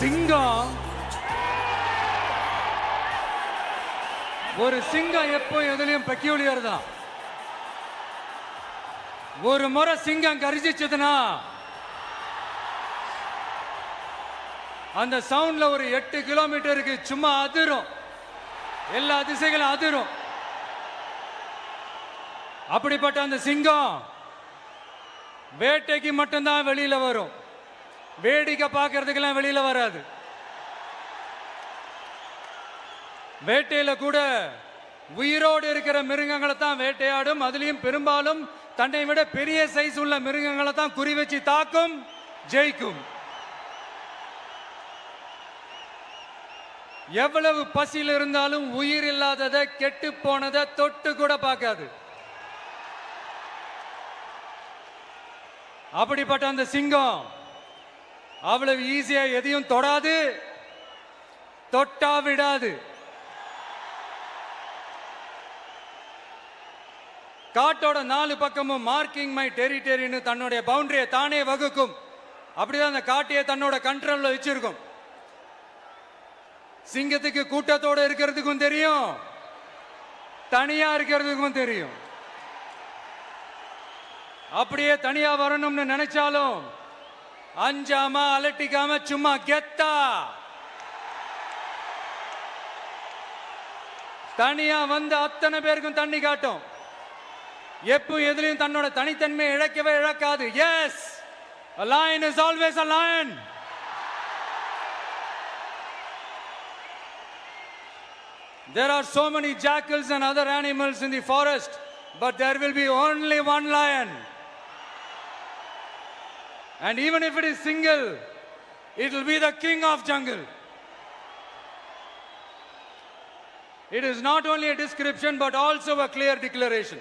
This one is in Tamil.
சிங்கம் ஒரு சிங்கம் எப்போ எதுலயும் பெக்யூலியர் தான். ஒரு முறை சிங்கம் கரிச்சிச்சதுன்னா அந்த சவுண்ட்ல ஒரு 8 கிலோமீட்டருக்கு சும்மா அதிரும், எல்லா திசைகளும் அதிரும். அப்படிப்பட்ட அந்த சிங்கம் வேட்டைக்கு மட்டும்தான் வெளியில வரும், வேடிக்கை பார்க்கறதுக்கெல்லாம் வெளியில வராது. வேட்டையில கூட உயிரோடு இருக்கிற மிருகங்களை தான் வேட்டையாடும். அதுலயும் பெரும்பாலும் தன்னை விட பெரிய சைஸ் உள்ள மிருகங்களை தான் குறி வச்சு தாக்கும், ஜெயிக்கும். எவ்வளவு பசியில் இருந்தாலும் உயிர் இல்லாததை, கெட்டு போனதை தொட்டு கூட பார்க்காது. அப்படிப்பட்ட அந்த சிங்கம் அவ்வளவு ஈஸியா எதையும் தொடாது, தொட்டா விடாது. காட்டோட 4 பக்கமும் மார்க்கிங் மை டெரிட்டரின்னு தன்னுடைய பவுண்டரியை தானே வகுக்கும். அப்படிதான் அந்த காட்டையை தன்னோட கண்ட்ரோல்ல வச்சிருக்கும். சிங்கத்துக்கு கூட்டத்தோட இருக்கிறதுக்கும் தெரியும், தனியா இருக்கிறதுக்கும் தெரியும். அப்படியே தனியா வரணும்னு நினைச்சாலும் அஞ்சாம அலட்டிக்காம சும்மா கெத்தா தனியா வந்து அத்தனை பேருக்கும் தண்ணி காட்டும். எப்போ எதுலயும் தன்னோட தனித்தன்மையை இழக்கவே இழக்காது. Yes, a lion is always a lion. There are so many jackals and other animals in the forest, but there will be only one lion. And even if it is single, it will be the king of jungle. It is not only a description but also a clear declaration.